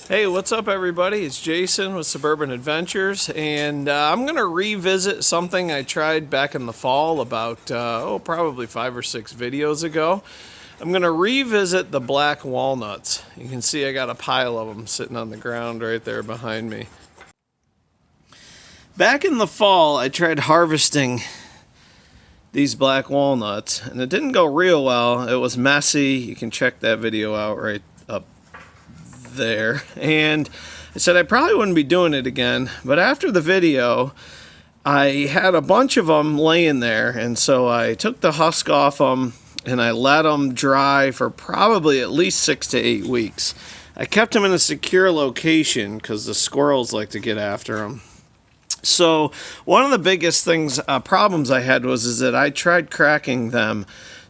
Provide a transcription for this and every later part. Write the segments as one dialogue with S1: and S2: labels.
S1: Hey, what's up everybody? It's Jason with Suburban Adventures, and I'm going to revisit something I tried back in the fall about, probably 5 or 6 videos ago. I'm going to revisit the black walnuts. You can see I got a pile of them sitting on the ground right there behind me. Back in the fall, I tried harvesting these black walnuts, and it didn't go real well. It was messy. You can check that video out right up there. And I said I probably wouldn't be doing it again, but after the video I had a bunch of them laying there, and so I took the husk off them and I let them dry for probably at least 6 to 8 weeks. I kept them in a secure location because the squirrels like to get after them. So one of the biggest problems I had was that I tried cracking them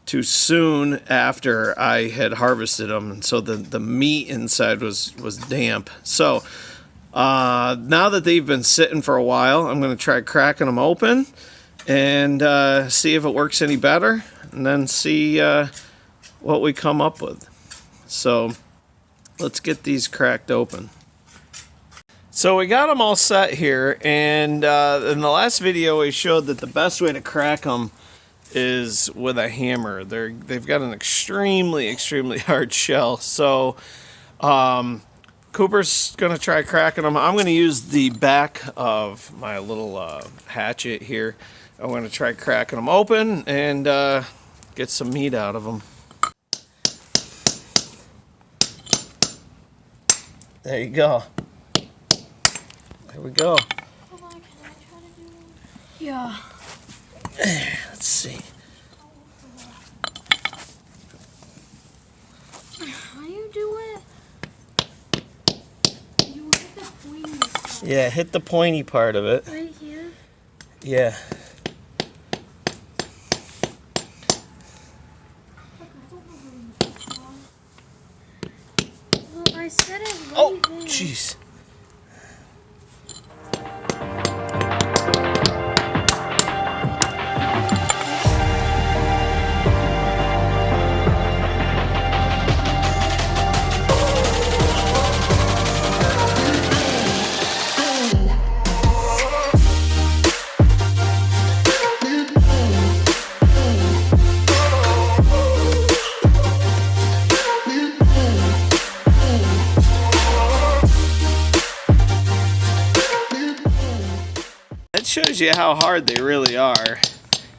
S1: too soon after I had harvested them, and so the meat inside was damp. So now that they've been sitting for a while, I'm going to try cracking them open and see if it works any better, and then see what we come up with. So let's get these cracked open. So we got them all set here, and in the last video we showed that the best way to crack them is with a hammer. They've got an extremely hard shell. So Cooper's gonna try cracking them. I'm gonna use the back of my little hatchet here. I'm gonna try cracking them open and get some meat out of them. There you go. There we go.
S2: Hold on, can I try to do it? Yeah.
S1: Let's see.
S2: How do you do it? You hit the pointy part.
S1: Yeah, hit the pointy part of it.
S2: Right here?
S1: Yeah.
S2: Well, I said it right
S1: Oh,
S2: there.
S1: jeez. That shows you how hard they really are.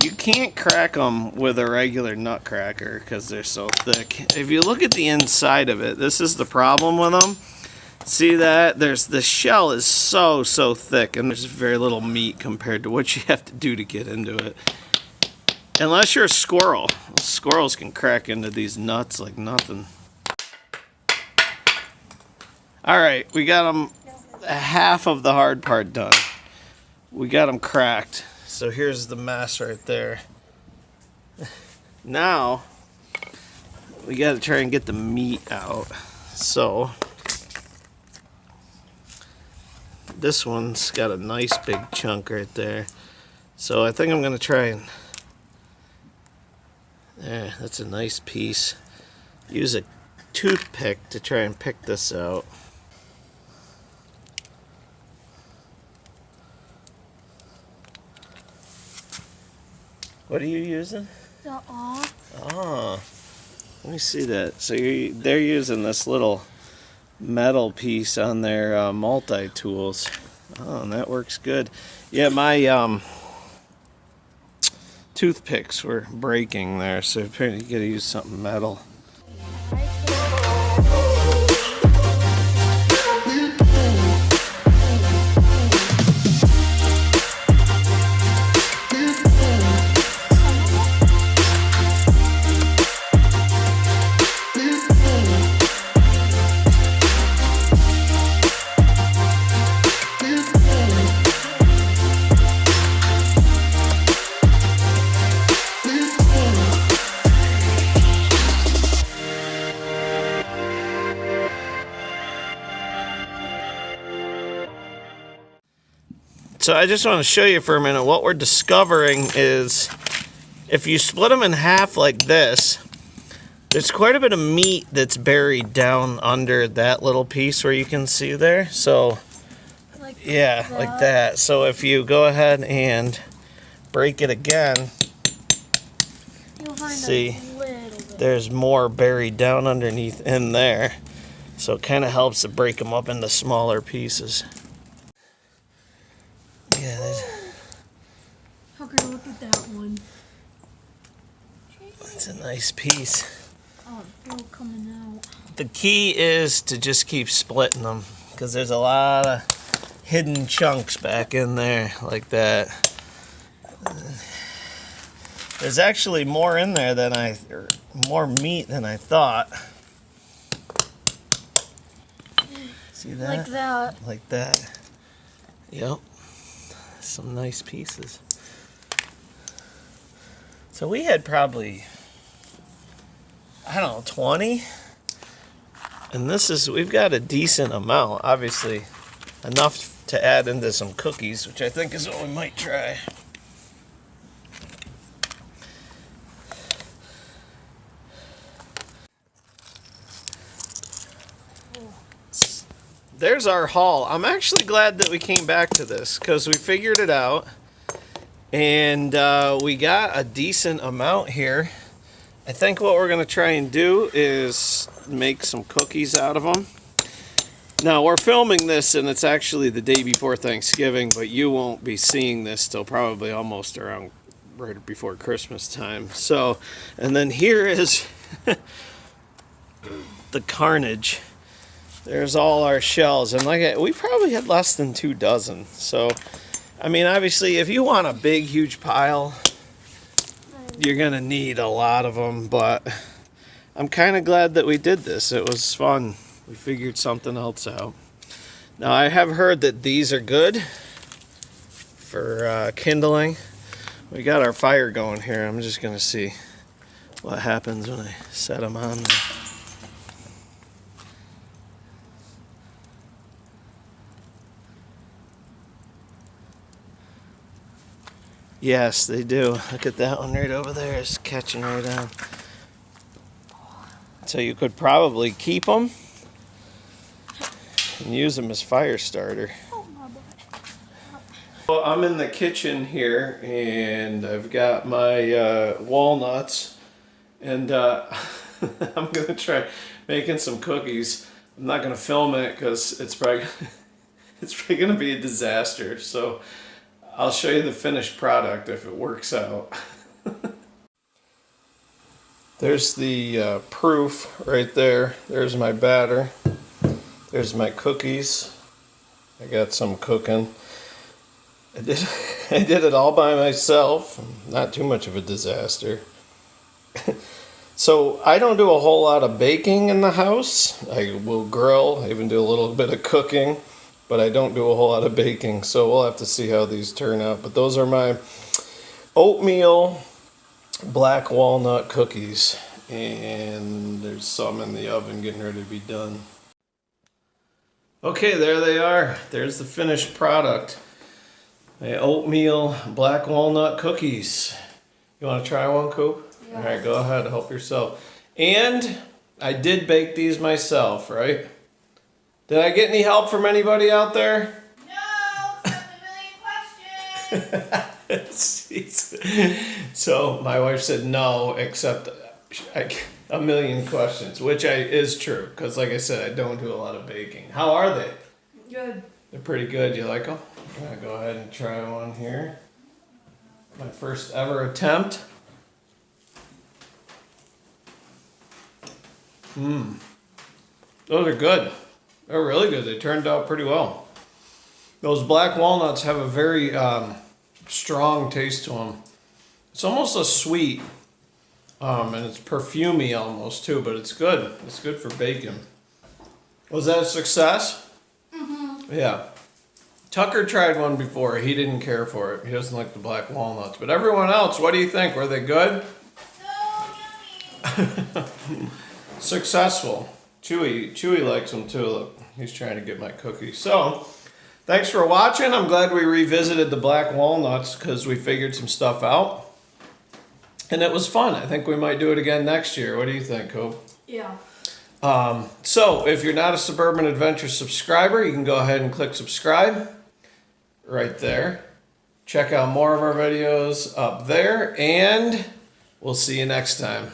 S1: You can't crack them with a regular nut cracker because they're so thick. If you look at the inside of it, this is the problem with them. See that? The shell is so thick, and there's very little meat compared to what you have to do to get into it. Unless you're a squirrel. Squirrels can crack into these nuts like nothing. Alright, we got them half of the hard part done. We got them cracked. So here's the mess right there. Now we got to try and get the meat out. So this one's got a nice big chunk right there. So I think I'm going to try and... There, that's a nice piece. Use a toothpick to try and pick this out. What are you using?
S2: The awl.
S1: Oh, let me see that. So they're using this little metal piece on their multi-tools. Oh, and that works good. Yeah, my toothpicks were breaking there, so apparently you gotta use something metal. So I just want to show you for a minute what we're discovering is if you split them in half like this, There's quite a bit of meat that's buried down under that little piece where you can see there. So,
S2: Like
S1: yeah,
S2: that.
S1: like that. So if you go ahead and break it again,
S2: You'll find
S1: see,
S2: a little bit.
S1: there's more buried down underneath in there. So it kind of helps to break them up into smaller pieces. Yeah,
S2: Hooker, look at that one.
S1: that's a nice piece.
S2: Oh, it's still coming out.
S1: The key is to just keep splitting them because there's a lot of hidden chunks back in there like that. There's actually more in there than more meat than I thought. See that?
S2: Like that.
S1: Like that. Yep. Some nice pieces. So we had probably, I don't know, 20. And we've got a decent amount, obviously. Enough to add into some cookies, which I think is what we might try. There's our haul. I'm actually glad that we came back to this because we figured it out and we got a decent amount here. I think what we're going to try and do is make some cookies out of them. Now we're filming this and it's actually the day before Thanksgiving, but you won't be seeing this till probably almost around right before Christmas time. So, and then here is the carnage. There's all our shells, and we probably had less than 2 dozen. So, I mean, obviously, if you want a big, huge pile, you're gonna need a lot of them. But I'm kind of glad that we did this. It was fun. We figured something else out. Now, I have heard that these are good for kindling. We got our fire going here. I'm just gonna see what happens when I set them on there. Yes, they do. Look at that one right over there. It's catching right on. So you could probably keep them and use them as fire starter. Well, I'm in the kitchen here and I've got my walnuts and I'm going to try making some cookies. I'm not going to film it because it's probably going to be a disaster. So I'll show you the finished product if it works out. There's the proof right there. There's my batter. There's my cookies. I got some cooking. I did it all by myself. Not too much of a disaster. So I don't do a whole lot of baking in the house. I will grill. I even do a little bit of cooking. But I don't do a whole lot of baking, so we'll have to see how these turn out. But those are my oatmeal black walnut cookies, and there's some in the oven getting ready to be done. Okay, there they are. There's the finished product. My oatmeal black walnut cookies. You want to try one, Coop?
S2: Yeah.
S1: All right, go ahead, help yourself. And I did bake these myself, right? Did I get any help from anybody out there?
S3: No, except a million questions.
S1: So my wife said no, except a million questions, which is true, because like I said, I don't do a lot of baking. How are they?
S2: Good.
S1: They're pretty good. You like them? I'm going to go ahead and try one here. My first ever attempt. Those are good. They're really good. They turned out pretty well. Those black walnuts have a very strong taste to them. It's almost a sweet, and it's perfumey almost too, but it's good. It's good for bacon. Was that a success?
S2: Mm-hmm.
S1: Yeah. Tucker tried one before. He didn't care for it. He doesn't like the black walnuts. But everyone else, what do you think? Were they good?
S3: So yummy.
S1: Successful. Chewy likes them too. Look, he's trying to get my cookies. So, thanks for watching. I'm glad we revisited the black walnuts because we figured some stuff out. And it was fun. I think we might do it again next year. What do you think, Hope?
S2: Yeah.
S1: So if you're not a Suburban Adventure subscriber, you can go ahead and click subscribe right there. Check out more of our videos up there, and we'll see you next time.